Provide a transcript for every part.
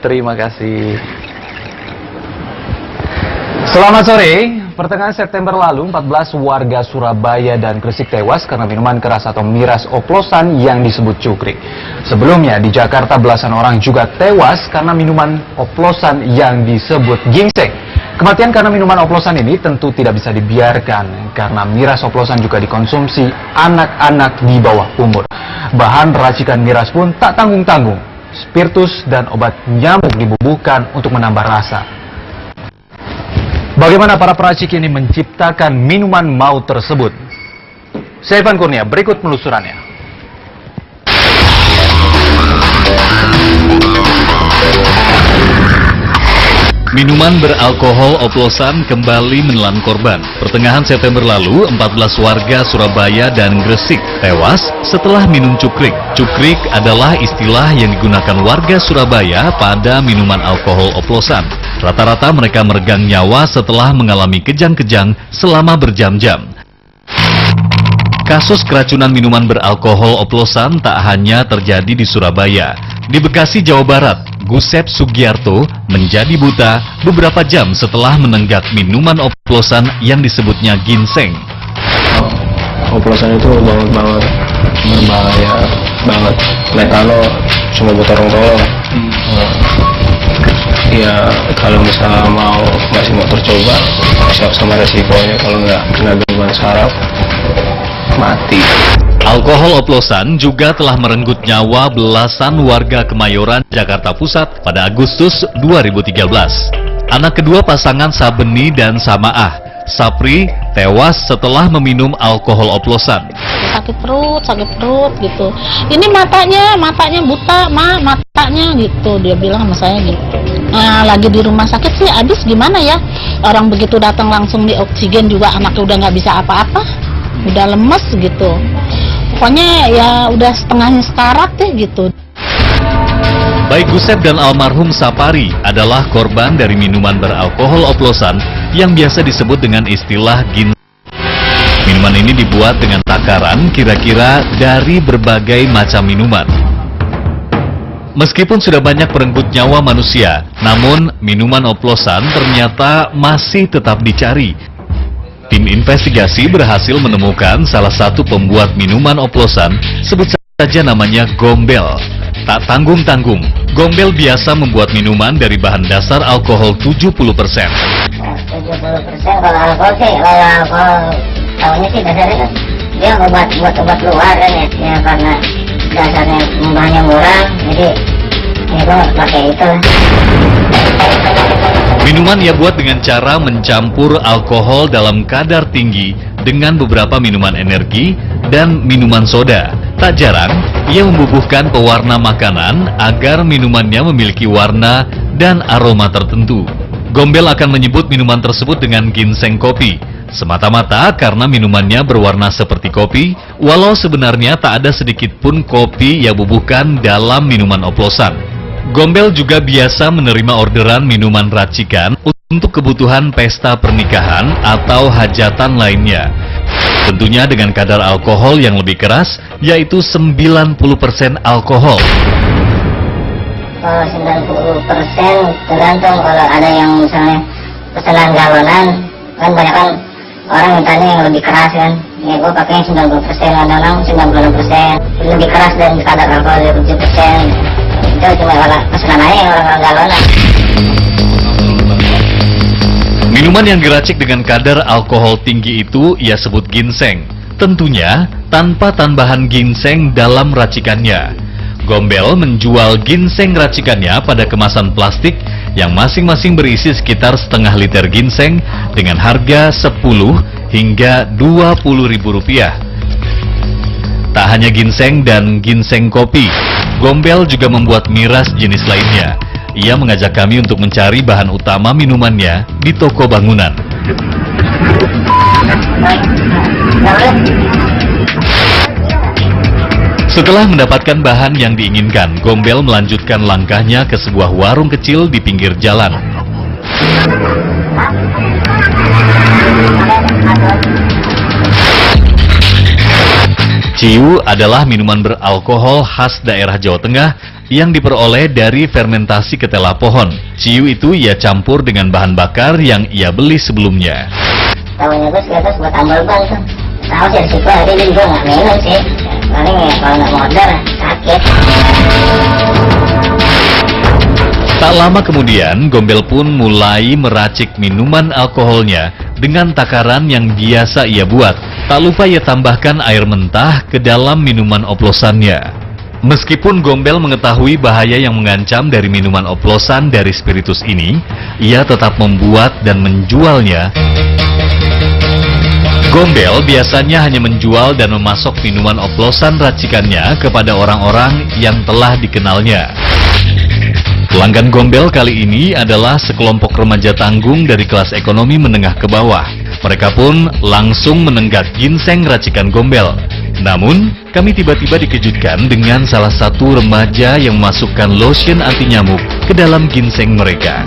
terima kasih. Selamat sore. Pertengahan September lalu, 14 warga Surabaya dan Gresik tewas karena minuman keras atau miras oplosan yang disebut cukrik. Sebelumnya, di Jakarta belasan orang juga tewas karena minuman oplosan yang disebut ginseng. Kematian karena minuman oplosan ini tentu tidak bisa dibiarkan karena miras oplosan juga dikonsumsi anak-anak di bawah umur. Bahan racikan miras pun tak tanggung-tanggung. Spiritus dan obat nyamuk dibubuhkan untuk menambah rasa. Bagaimana para peracik ini menciptakan minuman maut tersebut? Saya Ivan Kurnia, berikut penelusurannya. Minuman beralkohol oplosan kembali menelan korban. Pertengahan September lalu, 14 warga Surabaya dan Gresik tewas setelah minum cukrik. Cukrik adalah istilah yang digunakan warga Surabaya pada minuman alkohol oplosan. Rata-rata mereka meregang nyawa setelah mengalami kejang-kejang selama berjam-jam. Kasus keracunan minuman beralkohol oplosan tak hanya terjadi di Surabaya. Di Bekasi, Jawa Barat, Gusep Sugiarto menjadi buta beberapa jam setelah menenggak minuman oplosan yang disebutnya ginseng. Oplosan itu banget berbahaya banget. Kalau cuma buat orang tolong. Ya kalau misalnya masih mau tercoba, siap sama resikonya. Kalau nggak kena gangguan saraf, mati. Alkohol oplosan juga telah merenggut nyawa belasan warga Kemayoran, Jakarta Pusat pada Agustus 2013. Anak kedua pasangan Sabeni dan Samaah, Sapri, tewas setelah meminum alkohol oplosan. Sakit perut gitu. Ini matanya buta, matanya gitu. Dia bilang sama saya gitu. Nah, lagi di rumah sakit sih habis gimana ya? Orang begitu datang langsung di oksigen juga anaknya udah nggak bisa apa-apa. Udah lemes gitu. Pokoknya ya udah setengahnya sekarat deh gitu. Baik Gusep dan almarhum Sapari adalah korban dari minuman beralkohol oplosan yang biasa disebut dengan istilah ginseng. Minuman ini dibuat dengan takaran kira-kira dari berbagai macam minuman. Meskipun sudah banyak merenggut nyawa manusia, namun minuman oplosan ternyata masih tetap dicari. Tim investigasi berhasil menemukan salah satu pembuat minuman oplosan, sebut saja namanya Gombel. Tak tanggung-tanggung, Gombel biasa membuat minuman dari bahan dasar alkohol 70%. 70% kalau alkohol sih, kalau alkohol tahunya sih dasarnya kan dia buat obat luar kan ya karena dasarnya bahannya murah, jadi ya gue pakai itu. Minuman ia buat dengan cara mencampur alkohol dalam kadar tinggi dengan beberapa minuman energi dan minuman soda. Tak jarang, ia membubuhkan pewarna makanan agar minumannya memiliki warna dan aroma tertentu. Gombel akan menyebut minuman tersebut dengan ginseng kopi, semata-mata karena minumannya berwarna seperti kopi, walau sebenarnya tak ada sedikit pun kopi ia bubuhkan dalam minuman oplosan. Gombel juga biasa menerima orderan minuman racikan untuk kebutuhan pesta pernikahan atau hajatan lainnya. Tentunya dengan kadar alkohol yang lebih keras, yaitu 90% alkohol. Kalau 90% tergantung, kalau ada yang misalnya pesanan galonan, kan banyak kan orang mintanya yang lebih keras kan. Ya gue pakai 90%, kadang-kadang 96%. Lebih keras dan kadar alkohol 70%. Itu cuma pesanan aja yang orang galonan. Minuman yang diracik dengan kadar alkohol tinggi itu ia sebut ginseng. Tentunya tanpa tambahan ginseng dalam racikannya. Gombel menjual ginseng racikannya pada kemasan plastik yang masing-masing berisi sekitar setengah liter ginseng dengan harga 10 hingga 20 ribu rupiah. Tak hanya ginseng dan ginseng kopi, Gombel juga membuat miras jenis lainnya. Ia mengajak kami untuk mencari bahan utama minumannya di toko bangunan. Setelah mendapatkan bahan yang diinginkan, Gombel melanjutkan langkahnya ke sebuah warung kecil di pinggir jalan. Ciu adalah minuman beralkohol khas daerah Jawa Tengah yang diperoleh dari fermentasi ketela pohon. Ciu itu ia campur dengan bahan bakar yang ia beli sebelumnya. Tahunya terus buat tambal ban tuh. Tahu sih risiko, tapi dia juga nggak minum sih. Paling ya kalau nggak modal sakit. Tak lama kemudian, Gombel pun mulai meracik minuman alkoholnya dengan takaran yang biasa ia buat. Tak lupa ia tambahkan air mentah ke dalam minuman oplosannya. Meskipun Gombel mengetahui bahaya yang mengancam dari minuman oplosan dari spiritus ini, ia tetap membuat dan menjualnya. Gombel biasanya hanya menjual dan memasok minuman oplosan racikannya kepada orang-orang yang telah dikenalnya. Pelanggan Gombel kali ini adalah sekelompok remaja tanggung dari kelas ekonomi menengah ke bawah. Mereka pun langsung menenggak ginseng racikan Gombel. Namun, kami tiba-tiba dikejutkan dengan salah satu remaja yang memasukkan lotion anti nyamuk ke dalam ginseng mereka.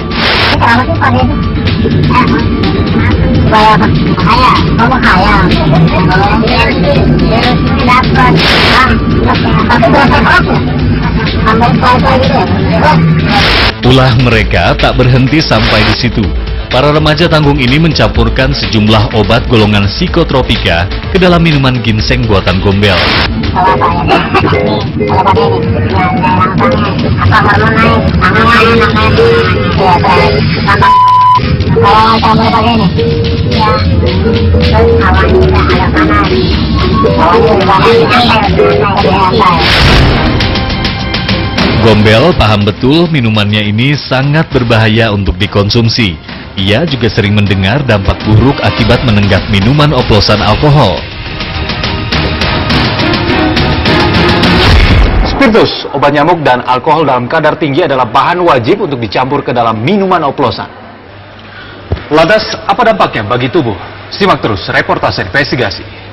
Ulah mereka tak berhenti sampai di situ. Para remaja tanggung ini mencampurkan sejumlah obat golongan psikotropika ke dalam minuman ginseng buatan Gombel. Gombel paham betul minumannya ini sangat berbahaya untuk dikonsumsi. Ia juga sering mendengar dampak buruk akibat menenggak minuman oplosan alkohol. Spiritus, obat nyamuk dan alkohol dalam kadar tinggi adalah bahan wajib untuk dicampur ke dalam minuman oplosan. Lantas, apa dampaknya bagi tubuh? Simak terus reportase investigasi.